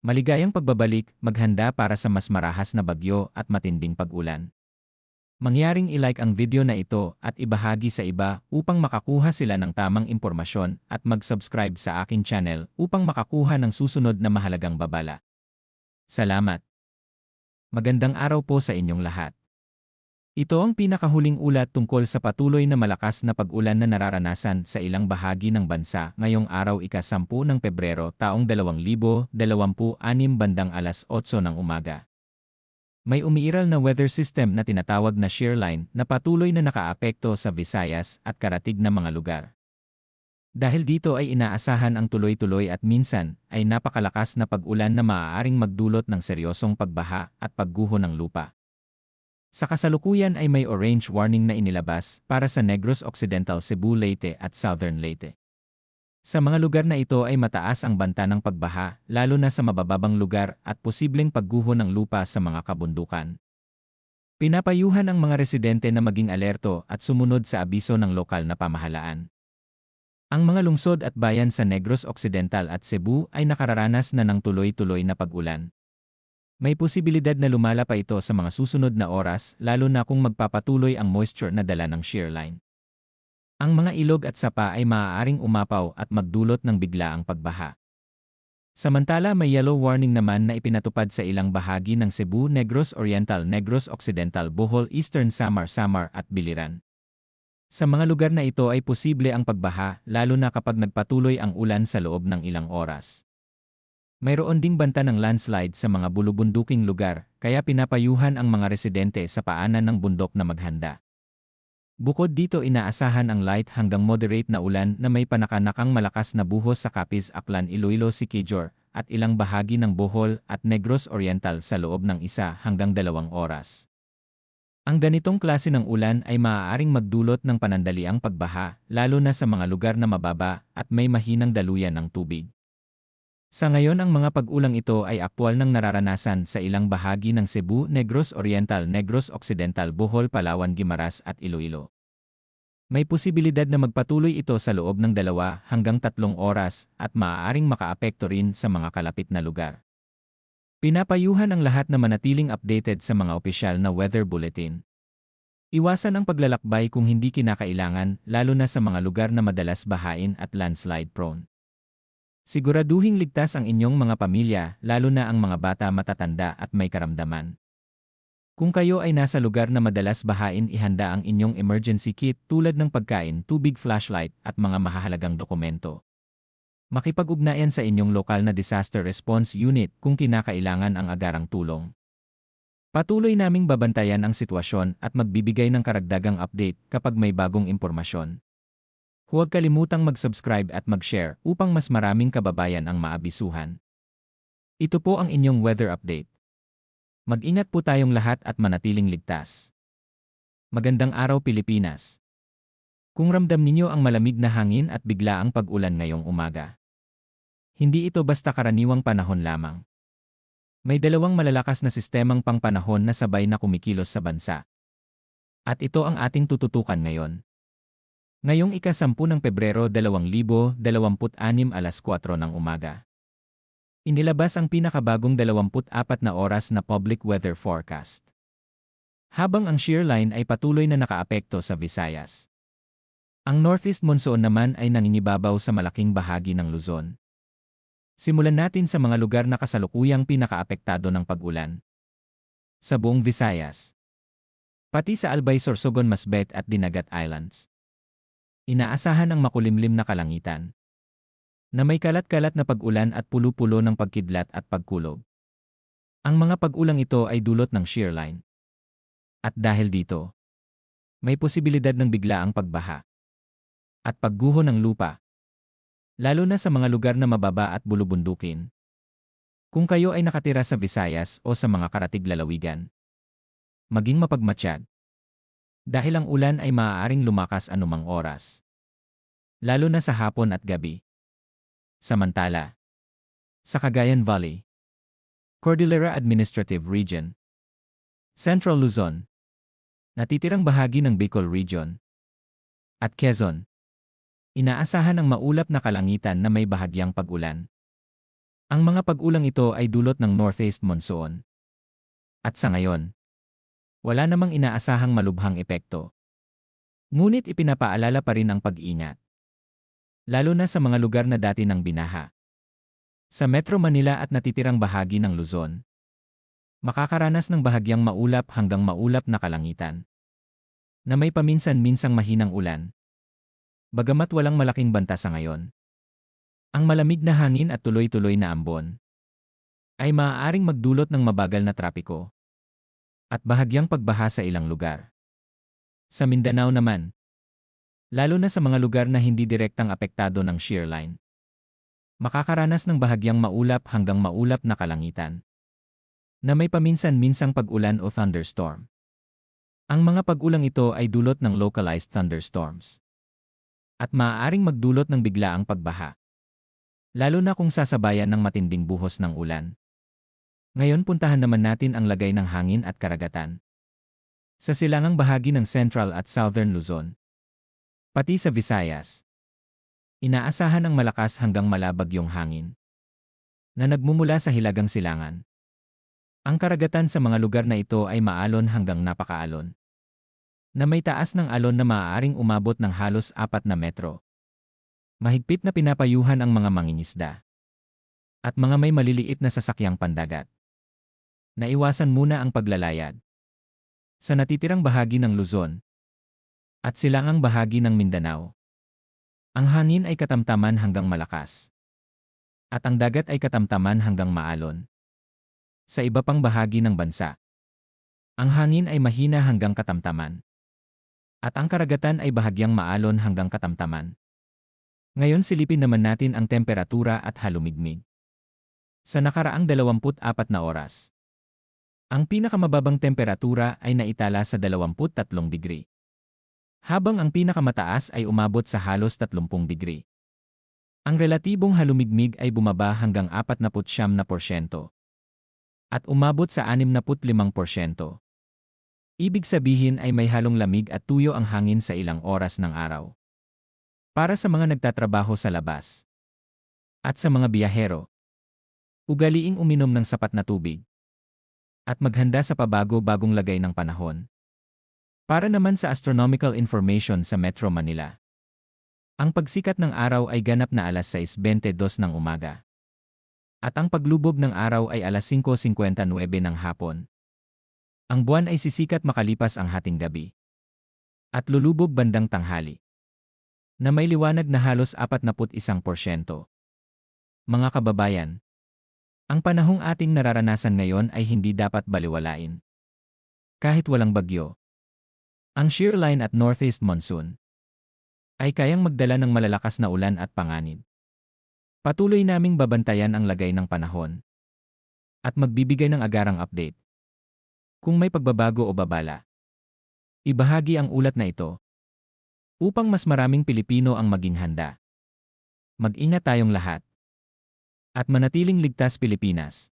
Maligayang pagbabalik, maghanda para sa mas marahas na bagyo at matinding pag-ulan. Mangyaring i-like ang video na ito at ibahagi sa iba upang makakuha sila ng tamang impormasyon at mag-subscribe sa aking channel upang makakuha ng susunod na mahalagang babala. Salamat! Magandang araw po sa inyong lahat. Ito ang pinakahuling ulat tungkol sa patuloy na malakas na pag-ulan na nararanasan sa ilang bahagi ng bansa ngayong araw ika-10 ng Pebrero taong 2026 bandang alas 8 ng umaga. May umiiral na weather system na tinatawag na shearline na patuloy na nakaapekto sa Visayas at karatig na mga lugar. Dahil dito ay inaasahan ang tuloy-tuloy at minsan ay napakalakas na pag-ulan na maaaring magdulot ng seryosong pagbaha at pagguho ng lupa. Sa kasalukuyan ay may orange warning na inilabas para sa Negros Occidental, Cebu, Leyte at Southern Leyte. Sa mga lugar na ito ay mataas ang banta ng pagbaha, lalo na sa mabababang lugar at posibleng pagguho ng lupa sa mga kabundukan. Pinapayuhan ang mga residente na maging alerto at sumunod sa abiso ng lokal na pamahalaan. Ang mga lungsod at bayan sa Negros Occidental at Cebu ay nakararanas na ng tuloy-tuloy na pag-ulan. May posibilidad na lumala pa ito sa mga susunod na oras lalo na kung magpapatuloy ang moisture na dala ng shearline. Ang mga ilog at sapa ay maaaring umapaw at magdulot ng biglaang pagbaha. Samantala may yellow warning naman na ipinatupad sa ilang bahagi ng Cebu, Negros Oriental, Negros Occidental, Bohol, Eastern Samar at Biliran. Sa mga lugar na ito ay posible ang pagbaha lalo na kapag nagpatuloy ang ulan sa loob ng ilang oras. Mayroon ding banta ng landslide sa mga bulubunduking lugar, kaya pinapayuhan ang mga residente sa paanan ng bundok na maghanda. Bukod dito inaasahan ang light hanggang moderate na ulan na may panakanakang malakas na buhos sa Capiz, Aklan, Iloilo, Siquijor, at ilang bahagi ng Bohol at Negros Oriental sa loob ng 1 hanggang 2 oras. Ang ganitong klase ng ulan ay maaaring magdulot ng panandaliang pagbaha, lalo na sa mga lugar na mababa at may mahinang daluyan ng tubig. Sa ngayon ang mga pag-ulang ito ay aktwal nang nararanasan sa ilang bahagi ng Cebu, Negros Oriental, Negros Occidental, Bohol, Palawan, Guimaras at Iloilo. May posibilidad na magpatuloy ito sa loob ng 2 hanggang 3 oras at maaaring makaapekto rin sa mga kalapit na lugar. Pinapayuhan ang lahat na manatiling updated sa mga opisyal na weather bulletin. Iwasan ang paglalakbay kung hindi kinakailangan, lalo na sa mga lugar na madalas bahain at landslide prone. Siguraduhing ligtas ang inyong mga pamilya, lalo na ang mga bata, matatanda at may karamdaman. Kung kayo ay nasa lugar na madalas bahain, ihanda ang inyong emergency kit tulad ng pagkain, tubig, flashlight at mga mahahalagang dokumento. Makipag-ugnayan sa inyong lokal na disaster response unit kung kinakailangan ang agarang tulong. Patuloy naming babantayan ang sitwasyon at magbibigay ng karagdagang update kapag may bagong impormasyon. Huwag kalimutang mag-subscribe at mag-share upang mas maraming kababayan ang maabisuhan. Ito po ang inyong weather update. Mag-ingat po tayong lahat at manatiling ligtas. Magandang araw, Pilipinas! Kung ramdam ninyo ang malamig na hangin at biglaang pag-ulan ngayong umaga, hindi ito basta karaniwang panahon lamang. May 2 malalakas na sistemang pangpanahon na sabay na kumikilos sa bansa. At ito ang ating tututukan ngayon. Ngayong ika-10 ng Pebrero 2026 alas 4 ng umaga. Inilabas ang pinakabagong 24 na oras na public weather forecast. Habang ang shearline ay patuloy na nakaapekto sa Visayas. Ang northeast monsoon naman ay nangingibabaw sa malaking bahagi ng Luzon. Simulan natin sa mga lugar na kasalukuyang pinakaapektado ng pag-ulan. Sa buong Visayas. Pati sa Albay, Sorsogon, Masbate at Dinagat Islands. Inaasahan ang makulimlim na kalangitan na may kalat-kalat na pag-ulan at pulo-pulo ng pagkidlat at pagkulog. Ang mga pag-ulang ito ay dulot ng shearline. At dahil dito, may posibilidad ng biglaang pagbaha at pagguho ng lupa, lalo na sa mga lugar na mababa at bulubundukin. Kung kayo ay nakatira sa Visayas o sa mga karatig lalawigan, maging mapagmatsyag. Dahil ang ulan ay maaaring lumakas anumang oras, lalo na sa hapon at gabi. Samantala, sa Cagayan Valley, Cordillera Administrative Region, Central Luzon, natitirang bahagi ng Bicol Region, at Quezon, inaasahan ang maulap na kalangitan na may bahagyang pag-ulan. Ang mga pag-ulang ito ay dulot ng northeast monsoon. At sa ngayon, wala namang inaasahang malubhang epekto. Ngunit ipinapaalala pa rin ang pag-ingat. Lalo na sa mga lugar na dati ng binaha. Sa Metro Manila at natitirang bahagi ng Luzon, makakaranas ng bahagyang maulap hanggang maulap na kalangitan, na may paminsan-minsang mahinang ulan. Bagamat walang malaking banta sa ngayon, ang malamig na hangin at tuloy-tuloy na ambon ay maaaring magdulot ng mabagal na trapiko at bahagyang pagbaha sa ilang lugar. Sa Mindanao naman, lalo na sa mga lugar na hindi direktang apektado ng shear line, makakaranas ng bahagyang maulap hanggang maulap na kalangitan, na may paminsan-minsang pag-ulan o thunderstorm. Ang mga pag-ulang ito ay dulot ng localized thunderstorms at maaaring magdulot ng biglaang pagbaha, lalo na kung sasabayan ng matinding buhos ng ulan. Ngayon puntahan naman natin ang lagay ng hangin at karagatan sa silangang bahagi ng Central at Southern Luzon, pati sa Visayas. Inaasahan ang malakas hanggang malabagyong hangin na nagmumula sa hilagang silangan. Ang karagatan sa mga lugar na ito ay maalon hanggang napakaalon, na may taas ng alon na maaaring umabot ng halos 4 na metro. Mahigpit na pinapayuhan ang mga mangingisda at mga may maliliit na sasakyang pandagat. Naiwasan muna ang paglalayag sa natitirang bahagi ng Luzon at silangang bahagi ng Mindanao. Ang hangin ay katamtaman hanggang malakas at ang dagat ay katamtaman hanggang maalon. Sa iba pang bahagi ng bansa, ang hangin ay mahina hanggang katamtaman at ang karagatan ay bahagyang maalon hanggang katamtaman. Ngayon silipin naman natin ang temperatura at halumigmig sa nakaraang 24 na oras. Ang pinakamababang temperatura ay naitala sa 23 degree, habang ang pinakamataas ay umabot sa halos 30 degree. Ang relatibong halumigmig ay bumaba hanggang 49% at umabot sa 65%. Ibig sabihin ay may halong lamig at tuyo ang hangin sa ilang oras ng araw. Para sa mga nagtatrabaho sa labas at sa mga biyahero, ugaliing uminom ng sapat na tubig at maghanda sa pabago-bagong lagay ng panahon. Para naman sa astronomical information sa Metro Manila, ang pagsikat ng araw ay ganap na alas 6:22 ng umaga. At ang paglubog ng araw ay alas 5:59 ng hapon. Ang buwan ay sisikat makalipas ang hating gabi at lulubog bandang tanghali, na may liwanag na halos 41%. Mga kababayan, ang panahong ating nararanasan ngayon ay hindi dapat baliwalain. Kahit walang bagyo, ang shear line at northeast monsoon ay kayang magdala ng malalakas na ulan at panganib. Patuloy naming babantayan ang lagay ng panahon at magbibigay ng agarang update kung may pagbabago o babala. Ibahagi ang ulat na ito upang mas maraming Pilipino ang maging handa. Mag-ingat tayong lahat at manatiling ligtas Pilipinas.